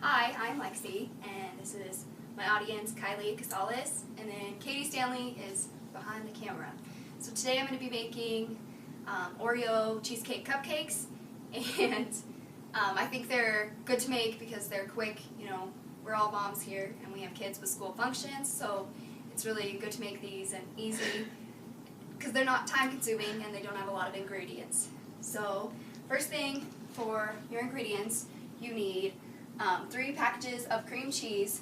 Hi, I'm Lexi, and this is my audience, Kylie Casales, and then Katie Stanley is behind the camera. So today I'm going to be making Oreo cheesecake cupcakes, and I think they're good to make because they're quick. You know, we're all moms here, and we have kids with school functions, so it's really good to make these and easy because they're not time-consuming and they don't have a lot of ingredients. So first thing for your ingredients, you need 3 packages of cream cheese,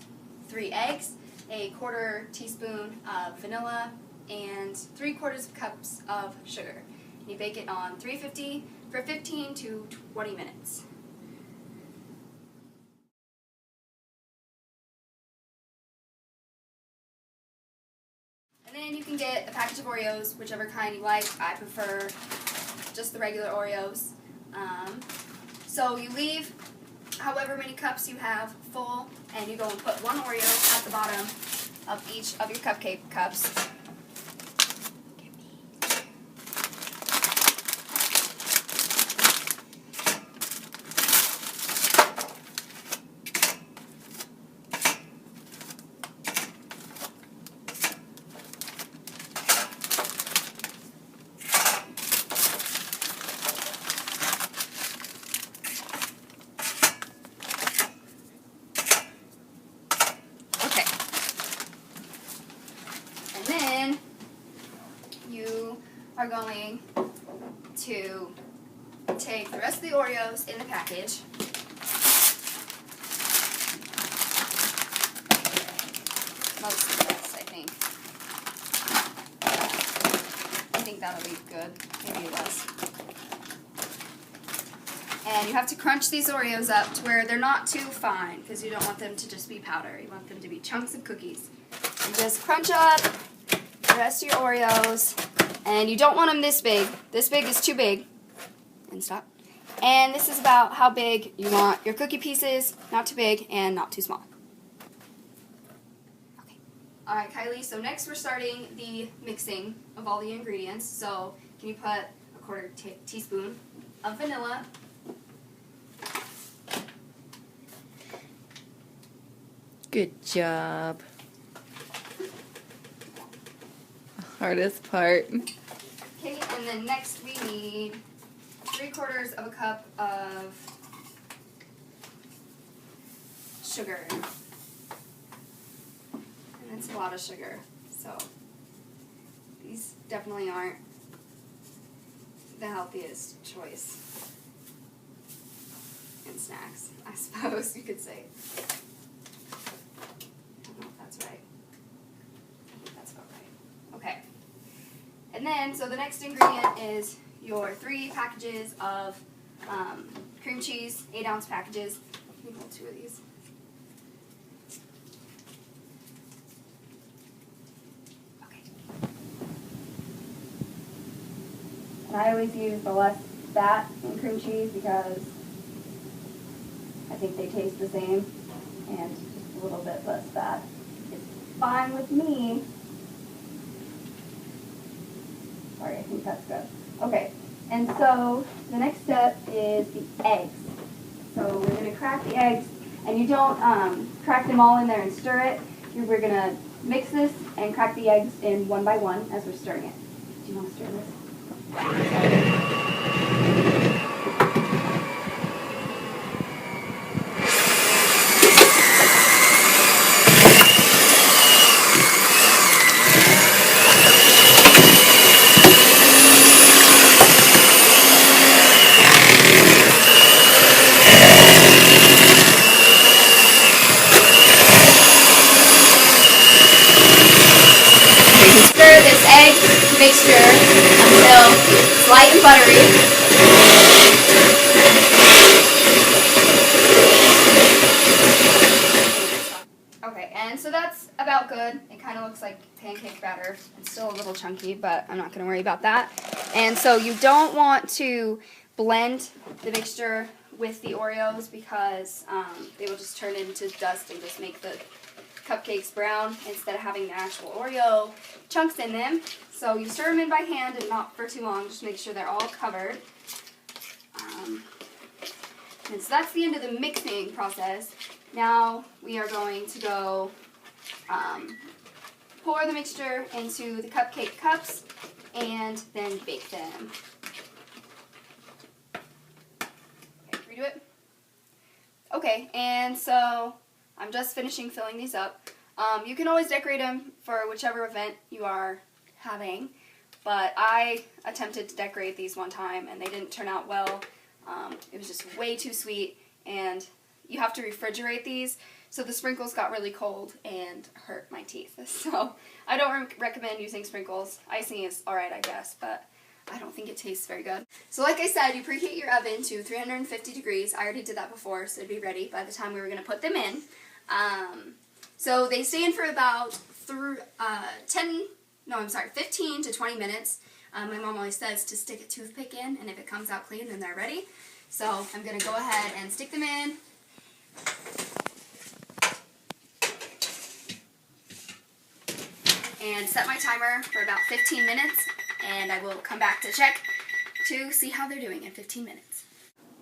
3 eggs, a 1/4 teaspoon of vanilla, and 3/4 cups of sugar. And you bake it on 350 for 15 to 20 minutes. And then you can get a package of Oreos, whichever kind you like. I prefer just the regular Oreos. So you leave however many cups you have full, and you go and put 1 Oreo at the bottom of each of your cupcake cups. Then you are going to take the rest of the Oreos in the package, most of this, I think. I think that'll be good, maybe less. And you have to crunch these Oreos up to where they're not too fine, because you don't want them to just be powder. You want them to be chunks of cookies. And just crunch up the rest of your Oreos, and you don't want them this big. This big is too big. And stop. And this is about how big you want your cookie pieces, not too big and not too small. Okay. Alright, Kylie, so next we're starting the mixing of all the ingredients. So can you put a 1/4 teaspoon of vanilla? Good job. Hardest part. Okay, and then next we need 3/4 of a cup of sugar. And that's a lot of sugar, so these definitely aren't the healthiest choice in snacks, I suppose you could say. I don't know if that's right. I think that's about right. Okay. And then, so the next ingredient is your 3 packages of cream cheese, 8-ounce packages. Let me hold 2 of these. Okay. And I always use the less fat in cream cheese because I think they taste the same, and just a little bit less fat is fine with me. Sorry, I think that's good. Okay, and so the next step is the eggs. So we're going to crack the eggs, and you don't crack them all in there and stir it. We're going to mix this and crack the eggs in one by one as we're stirring it. Do you want to stir this? Stir this egg mixture until it's light and buttery. Okay, and so that's about good. It kind of looks like pancake batter. It's still a little chunky, but I'm not going to worry about that. And so you don't want to blend the mixture with the Oreos because they will just turn into dust and just make the cupcakes brown instead of having the actual Oreo chunks in them. So you stir them in by hand and not for too long, just make sure they're all covered. And so that's the end of the mixing process. Now we are going to go pour the mixture into the cupcake cups and then bake them. Okay, redo it. Okay, and so I'm just finishing filling these up. You can always decorate them for whichever event you are having, but I attempted to decorate these one time and they didn't turn out well. It was just way too sweet, and you have to refrigerate these, so the sprinkles got really cold and hurt my teeth. So I don't recommend using sprinkles. Icing is alright, I guess, but I don't think it tastes very good. So like I said, you preheat your oven to 350 degrees. I already did that before, so it'd be ready by the time we were going to put them in. So they stay in for about 15 to 20 minutes. My mom always says to stick a toothpick in, and if it comes out clean, then they're ready. So I'm going to go ahead and stick them in. And set my timer for about 15 minutes, and I will come back to check to see how they're doing in 15 minutes.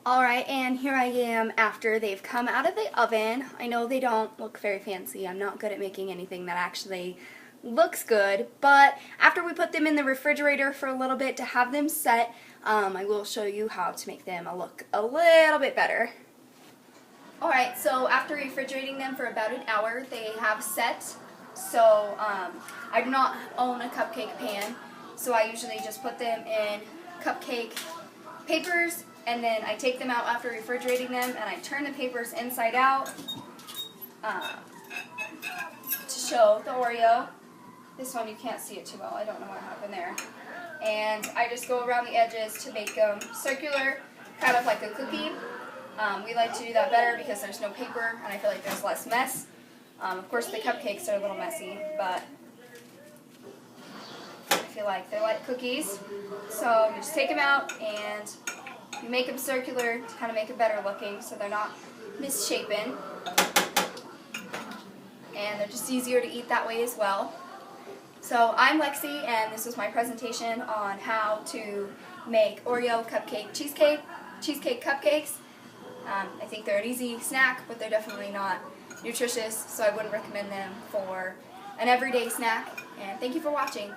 Alright, and here I am after they've come out of the oven. I know they don't look very fancy. I'm not good at making anything that actually looks good, but after we put them in the refrigerator for a little bit to have them set, I will show you how to make them look a little bit better. Alright, so after refrigerating them for about an hour, they have set. So I do not own a cupcake pan, so I usually just put them in cupcake papers, and then I take them out after refrigerating them, and I turn the papers inside out to show the Oreo. This one you can't see it too well, I don't know what happened there. And I just go around the edges to make them circular, kind of like a cookie. We like to do that better because there's no paper, and I feel like there's less mess. Of course the cupcakes are a little messy, but I feel like they're like cookies. So you just take them out and you make them circular to kind of make it better looking so they're not misshapen. And they're just easier to eat that way as well. So I'm Lexi, and this was my presentation on how to make Oreo cupcake cheesecake cupcakes. I think they're an easy snack, but they're definitely not nutritious, so I wouldn't recommend them for an everyday snack. And thank you for watching.